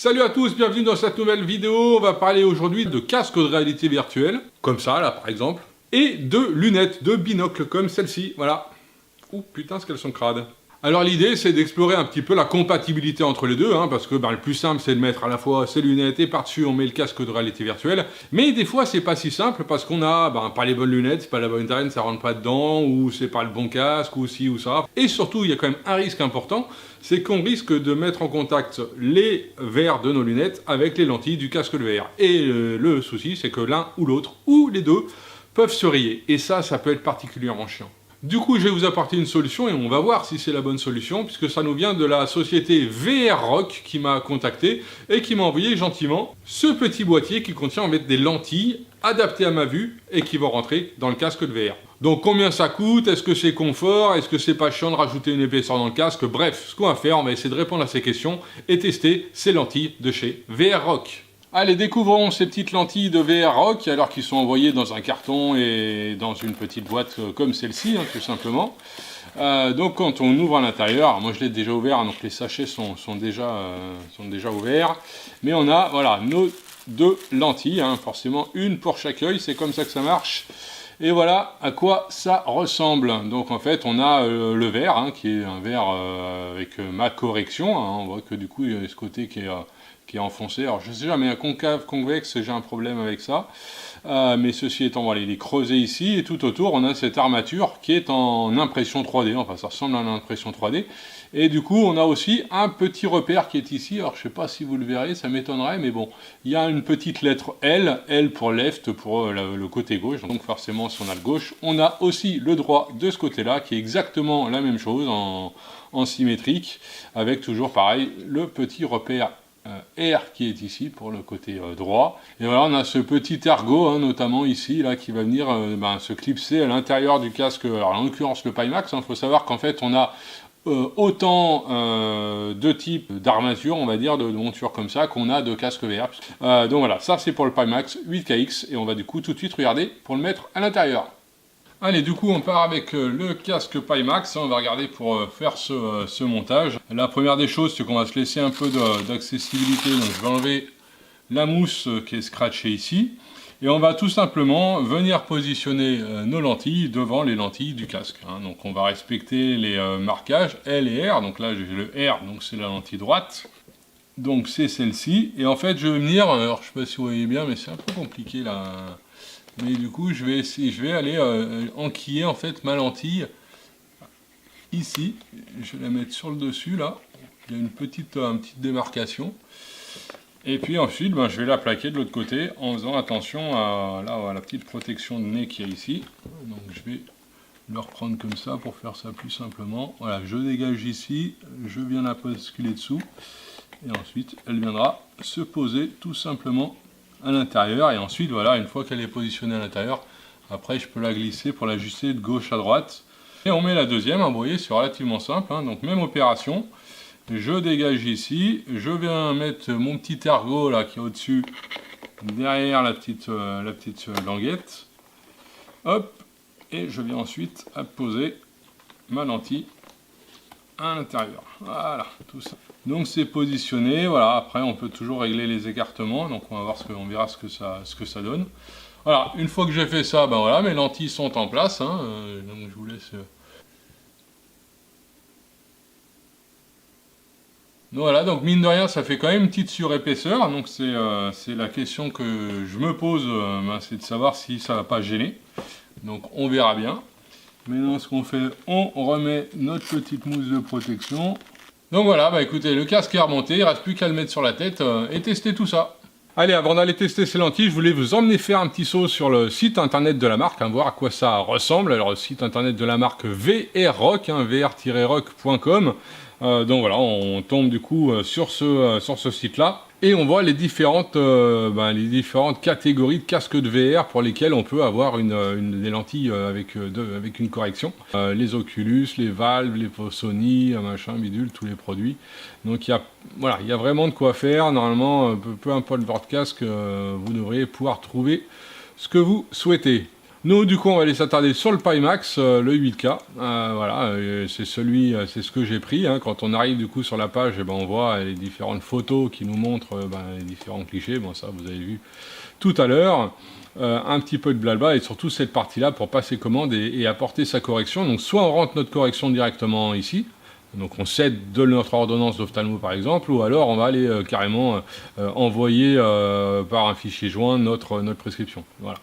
Salut à tous, bienvenue dans cette nouvelle vidéo. On va parler aujourd'hui de casque de réalité virtuelle, comme ça là par exemple, et de lunettes, de binocles comme celle-ci, voilà. Ouh putain, ce qu'elles sont crades. Alors l'idée c'est d'explorer un petit peu la compatibilité entre les deux, parce que le plus simple c'est de mettre à la fois ces lunettes et par-dessus on met le casque de réalité virtuelle. Mais des fois c'est pas si simple parce qu'on a pas les bonnes lunettes, c'est pas la bonne taille, ça rentre pas dedans, ou c'est pas le bon casque, ou ci ou ça. Et surtout il y a quand même un risque important, c'est qu'on risque de mettre en contact les verres de nos lunettes avec les lentilles du casque de VR. Et le souci c'est que l'un ou l'autre, ou les deux, peuvent se rayer. Et ça peut être particulièrement chiant. Du coup, je vais vous apporter une solution et on va voir si c'est la bonne solution, puisque ça nous vient de la société VR Rock qui m'a contacté et qui m'a envoyé gentiment ce petit boîtier qui contient en fait des lentilles adaptées à ma vue et qui vont rentrer dans le casque de VR. Donc combien ça coûte? Est-ce que c'est confort? Est-ce que c'est pas chiant de rajouter une épaisseur dans le casque? Bref, ce qu'on va faire, on va essayer de répondre à ces questions et tester ces lentilles de chez VR Rock. Allez, découvrons ces petites lentilles de VR Rock, alors qu'ils sont envoyées dans un carton et dans une petite boîte comme celle-ci, tout simplement. Donc quand on ouvre à l'intérieur, moi je l'ai déjà ouvert, donc les sachets sont déjà ouverts. Mais on a, voilà, nos deux lentilles, forcément une pour chaque œil, c'est comme ça que ça marche. Et voilà à quoi ça ressemble. Donc en fait on a le verre, qui est un verre avec ma correction, on voit que du coup il y a ce côté qui est enfoncé. Alors je sais jamais, un concave, convexe, j'ai un problème avec ça. Mais ceci étant, voilà, il est creusé ici, et tout autour on a cette armature qui est en impression 3D, enfin ça ressemble à l'impression 3D. Et du coup on a aussi un petit repère qui est ici, alors je sais pas si vous le verrez, ça m'étonnerait, mais bon, il y a une petite lettre L, L pour left, pour le côté gauche, donc forcément si on a le gauche, on a aussi le droit de ce côté-là, qui est exactement la même chose, en symétrique, avec toujours pareil, le petit repère R qui est ici pour le côté droit. Et voilà, on a ce petit ergot, notamment ici, là, qui va venir se clipser à l'intérieur du casque. Alors en l'occurrence le Pimax, il faut savoir qu'en fait on a autant de types d'armature, on va dire, de montures comme ça, qu'on a de casque VR. Donc voilà, ça c'est pour le Pimax 8KX, et on va du coup tout de suite regarder pour le mettre à l'intérieur. Allez, du coup on part avec le casque Pimax, on va regarder pour faire ce montage. La première des choses, c'est qu'on va se laisser un peu d'accessibilité, donc je vais enlever la mousse qui est scratchée ici, et on va tout simplement venir positionner nos lentilles devant les lentilles du casque. Donc on va respecter les marquages L et R, donc là j'ai le R, donc c'est la lentille droite. Donc c'est celle-ci, et en fait je vais venir, alors je sais pas si vous voyez bien, mais c'est un peu compliqué là. Mais du coup, je vais aller enquiller en fait ma lentille ici. Je vais la mettre sur le dessus là. Il y a une petite démarcation. Et puis ensuite, je vais la plaquer de l'autre côté en faisant attention à la petite protection de nez qu'il y a ici. Donc je vais le reprendre comme ça pour faire ça plus simplement. Voilà, je dégage ici, je viens la basculer dessous. Et ensuite, elle viendra se poser tout simplement à l'intérieur, et ensuite voilà, une fois qu'elle est positionnée à l'intérieur, après je peux la glisser pour l'ajuster de gauche à droite, et on met la deuxième. Vous voyez, c'est relativement simple, donc même opération. Je dégage ici, je viens mettre mon petit ergot là qui est au dessus, derrière la petite languette, hop, et je viens ensuite à poser ma lentille à l'intérieur. Voilà, tout ça. Donc c'est positionné, voilà. Après on peut toujours régler les écartements, donc on va voir on verra ce que ça donne. Voilà, une fois que j'ai fait ça, voilà, mes lentilles sont en place, donc je vous laisse. Donc voilà, donc mine de rien, ça fait quand même une petite surépaisseur, donc c'est la question que je me pose, c'est de savoir si ça va pas gêner. Donc on verra bien. Maintenant, ce qu'on fait, on remet notre petite mousse de protection. Donc voilà, écoutez, le casque est remonté, il ne reste plus qu'à le mettre sur la tête et tester tout ça. Allez, avant d'aller tester ces lentilles, je voulais vous emmener faire un petit saut sur le site internet de la marque, voir à quoi ça ressemble. Alors le site internet de la marque VR Rock, vr-rock.com. Donc voilà, on tombe du coup sur ce site-là. Et on voit les différentes catégories de casques de VR pour lesquels on peut avoir des lentilles avec une correction. Les Oculus, les Valve, les Sony, machin, bidule, tous les produits. Donc il y a vraiment de quoi faire. Normalement, peu importe votre casque, vous devriez pouvoir trouver ce que vous souhaitez. Nous, du coup, on va aller s'attarder sur le Pimax, le 8K. Voilà, c'est ce que j'ai pris. Hein. Quand on arrive du coup sur la page, eh ben, on voit les différentes photos qui nous montrent les différents clichés. Bon, ça, vous avez vu tout à l'heure. Un petit peu de blabla et surtout cette partie-là pour passer commande et apporter sa correction. Donc, soit on rentre notre correction directement ici. Donc on cède de notre ordonnance d'ophtalmo par exemple, ou alors on va aller carrément envoyer par un fichier joint notre prescription. Voilà.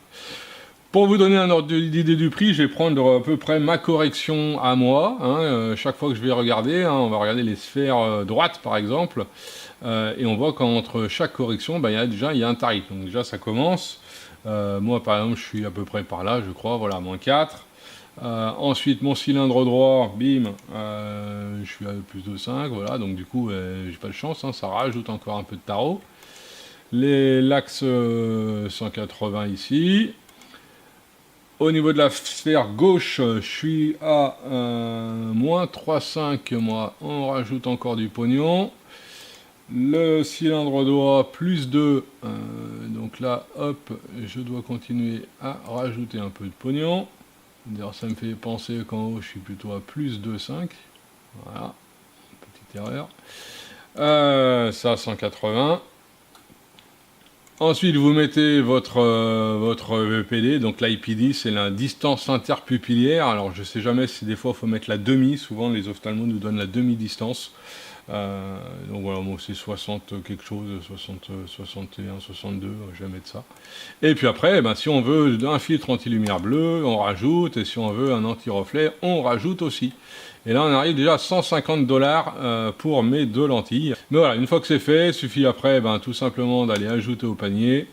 Pour vous donner un ordre d'idée du prix, je vais prendre à peu près ma correction à moi. Hein, chaque fois que je vais regarder, hein, on va regarder les sphères droites par exemple, et on voit qu'entre chaque correction, il y a un tarif. Donc déjà ça commence. Moi par exemple je suis à peu près par là, je crois, voilà, moins 4. Ensuite mon cylindre droit, bim, je suis à plus de 5, voilà, donc du coup j'ai pas de chance, hein, ça rajoute encore un peu de tarot. L'axe 180 ici. Au niveau de la sphère gauche, je suis à moins 3,5, moi, on rajoute encore du pognon. Le cylindre droit, plus 2, donc là, hop, je dois continuer à rajouter un peu de pognon. D'ailleurs, ça me fait penser qu'en haut, je suis plutôt à plus 2,5. Voilà, petite erreur. Ça, 180. Ensuite, vous mettez votre EPD, donc l'IPD, c'est la distance interpupillaire. Alors, je ne sais jamais si des fois, il faut mettre la demi. Souvent, les ophtalmos nous donnent la demi-distance. Donc voilà, moi c'est 60 quelque chose, 60, 61, 62, je vais mettre ça. Et puis après, si on veut un filtre anti-lumière bleue, on rajoute, et si on veut un anti-reflet, on rajoute aussi. Et là on arrive déjà à 150 $ pour mes 2 lentilles. Mais voilà, une fois que c'est fait, il suffit après tout simplement d'aller ajouter au panier.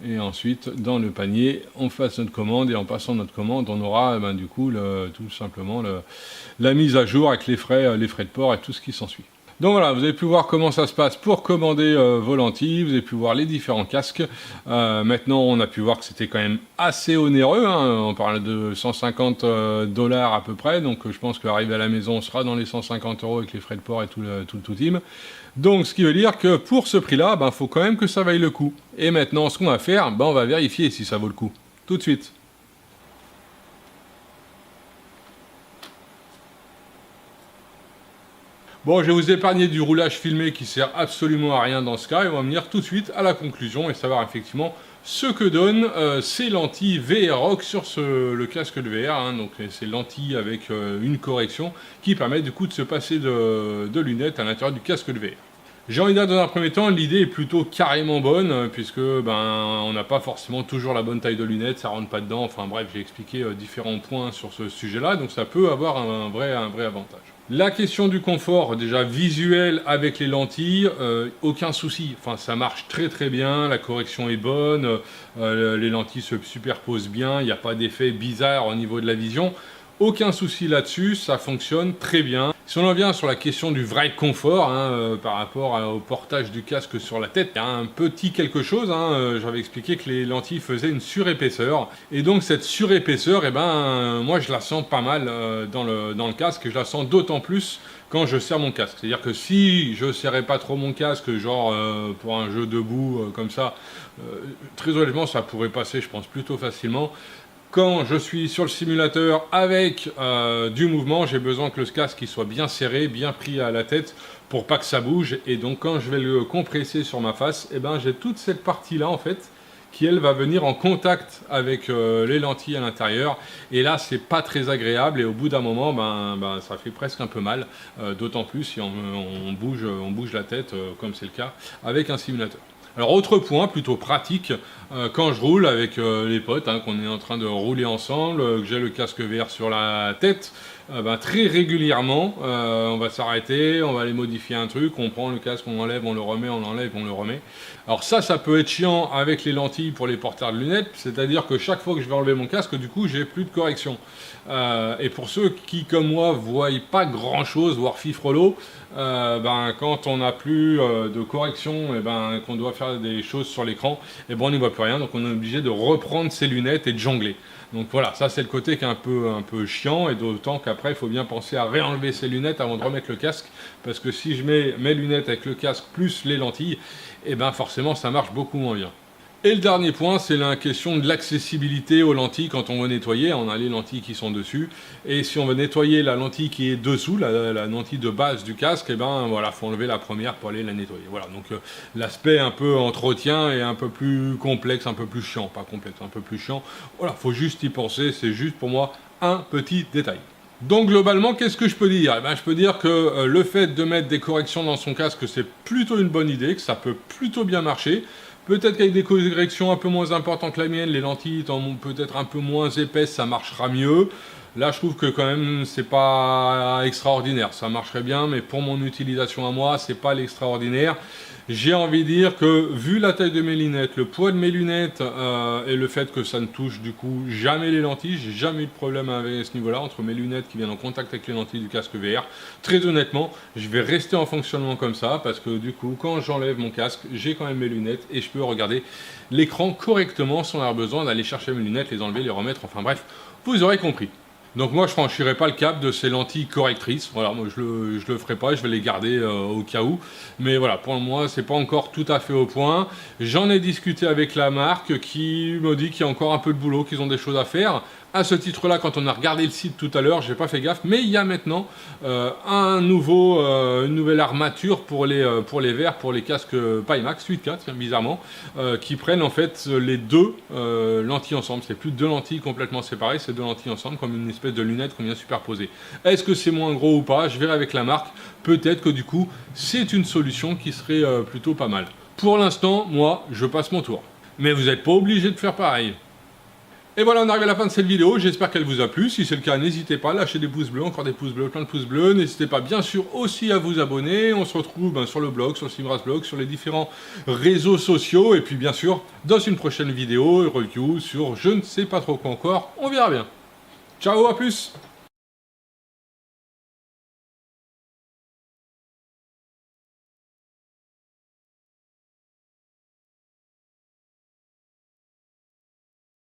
Et ensuite, dans le panier, on fasse notre commande, et en passant notre commande, on aura du coup tout simplement la mise à jour avec les frais de port et tout ce qui s'ensuit. Donc voilà, vous avez pu voir comment ça se passe pour commander vos lentilles, vous avez pu voir les différents casques. Maintenant, on a pu voir que c'était quand même assez onéreux, hein. On parle de 150 $ à peu près, donc je pense qu'arrivé à la maison, on sera dans les 150 € avec les frais de port et tout le team. Donc ce qui veut dire que pour ce prix-là, faut quand même que ça vaille le coup. Et maintenant, ce qu'on va faire, on va vérifier si ça vaut le coup. Tout de suite. Bon, je vais vous épargner du roulage filmé qui sert absolument à rien dans ce cas, et on va venir tout de suite à la conclusion et savoir effectivement ce que donnent ces lentilles VROC sur le casque de VR, hein. Donc ces lentilles avec une correction qui permettent du coup de se passer de lunettes à l'intérieur du casque de VR. J'ai envie de dire dans un premier temps, l'idée est plutôt carrément bonne, puisque on n'a pas forcément toujours la bonne taille de lunettes, ça rentre pas dedans, enfin bref, j'ai expliqué différents points sur ce sujet-là, donc ça peut avoir un vrai avantage. La question du confort, déjà visuel avec les lentilles, aucun souci, enfin ça marche très très bien, la correction est bonne, les lentilles se superposent bien, il n'y a pas d'effet bizarre au niveau de la vision. Aucun souci là-dessus, ça fonctionne très bien. Si on en vient sur la question du vrai confort, par rapport au portage du casque sur la tête, il y a un petit quelque chose, j'avais expliqué que les lentilles faisaient une surépaisseur. Et donc cette surépaisseur, moi je la sens pas mal dans le casque, et je la sens d'autant plus quand je serre mon casque. C'est-à-dire que si je serrais pas trop mon casque, genre pour un jeu debout comme ça, très honnêtement ça pourrait passer, je pense, plutôt facilement. Quand je suis sur le simulateur avec du mouvement, j'ai besoin que le casque soit bien serré, bien pris à la tête pour pas que ça bouge. Et donc quand je vais le compresser sur ma face, j'ai toute cette partie-là en fait qui elle va venir en contact avec les lentilles à l'intérieur. Et là c'est pas très agréable et au bout d'un moment ça fait presque un peu mal. D'autant plus si on bouge la tête comme c'est le cas avec un simulateur. Alors autre point plutôt pratique, quand je roule avec les potes, qu'on est en train de rouler ensemble, que j'ai le casque VR sur la tête, très régulièrement on va s'arrêter, on va aller modifier un truc, on prend le casque, on enlève, on le remet, on l'enlève, on le remet. Alors ça peut être chiant avec les lentilles pour les porteurs de lunettes, c'est-à-dire que chaque fois que je vais enlever mon casque, du coup j'ai plus de correction. Et pour ceux qui, comme moi, voient pas grand-chose, voire fifrelot, quand on n'a plus de correction, qu'on doit faire des choses sur l'écran, on n'y voit plus rien, donc on est obligé de reprendre ses lunettes et de jongler. Donc voilà, ça c'est le côté qui est un peu chiant, et d'autant qu'après il faut bien penser à réenlever ses lunettes avant de remettre le casque, parce que si je mets mes lunettes avec le casque plus les lentilles, forcément ça marche beaucoup moins bien. Et le dernier point, c'est la question de l'accessibilité aux lentilles quand on veut nettoyer. On a les lentilles qui sont dessus. Et si on veut nettoyer la lentille qui est dessous, la lentille de base du casque, et ben voilà, faut enlever la première pour aller la nettoyer. Voilà, donc l'aspect un peu entretien est un peu plus complexe, un peu plus chiant. Pas complexe, un peu plus chiant. Voilà, faut juste y penser. C'est juste pour moi un petit détail. Donc globalement, qu'est-ce que je peux dire? Eh ben, je peux dire que le fait de mettre des corrections dans son casque, c'est plutôt une bonne idée, que ça peut plutôt bien marcher. Peut-être qu'avec des corrections un peu moins importantes que la mienne, les lentilles étant peut-être un peu moins épaisses, ça marchera mieux. Là, je trouve que quand même, c'est pas extraordinaire. Ça marcherait bien, mais pour mon utilisation à moi, c'est pas l'extraordinaire. J'ai envie de dire que, vu la taille de mes lunettes, le poids de mes lunettes et le fait que ça ne touche du coup jamais les lentilles, j'ai jamais eu de problème avec ce niveau-là, entre mes lunettes qui viennent en contact avec les lentilles du casque VR. Très honnêtement, je vais rester en fonctionnement comme ça, parce que du coup, quand j'enlève mon casque, j'ai quand même mes lunettes et je peux regarder l'écran correctement sans avoir besoin d'aller chercher mes lunettes, les enlever, les remettre, enfin bref, vous aurez compris. Donc moi je franchirai pas le cap de ces lentilles correctrices, voilà, moi je le ferai pas, je vais les garder au cas où, mais voilà, pour moi c'est pas encore tout à fait au point. J'en ai discuté avec la marque qui me dit qu'il y a encore un peu de boulot, qu'ils ont des choses à faire. À ce titre-là, quand on a regardé le site tout à l'heure, j'ai pas fait gaffe, mais il y a maintenant une nouvelle armature pour les verres, pour les casques Pimax 8K, bizarrement, qui prennent en fait les deux lentilles ensemble. C'est plus deux lentilles complètement séparées, c'est deux lentilles ensemble, comme une espèce de lunette qu'on vient superposer. Est-ce que c'est moins gros ou pas? Je verrai avec la marque. Peut-être que du coup, c'est une solution qui serait plutôt pas mal. Pour l'instant, moi, je passe mon tour. Mais vous n'êtes pas obligé de faire pareil. Et voilà, on arrive à la fin de cette vidéo, j'espère qu'elle vous a plu. Si c'est le cas, n'hésitez pas à lâcher des pouces bleus, encore des pouces bleus, plein de pouces bleus. N'hésitez pas bien sûr aussi à vous abonner. On se retrouve sur le blog, sur le Simras blog, sur les différents réseaux sociaux. Et puis bien sûr, dans une prochaine vidéo, review sur je ne sais pas trop quoi encore, on verra bien. Ciao, à plus!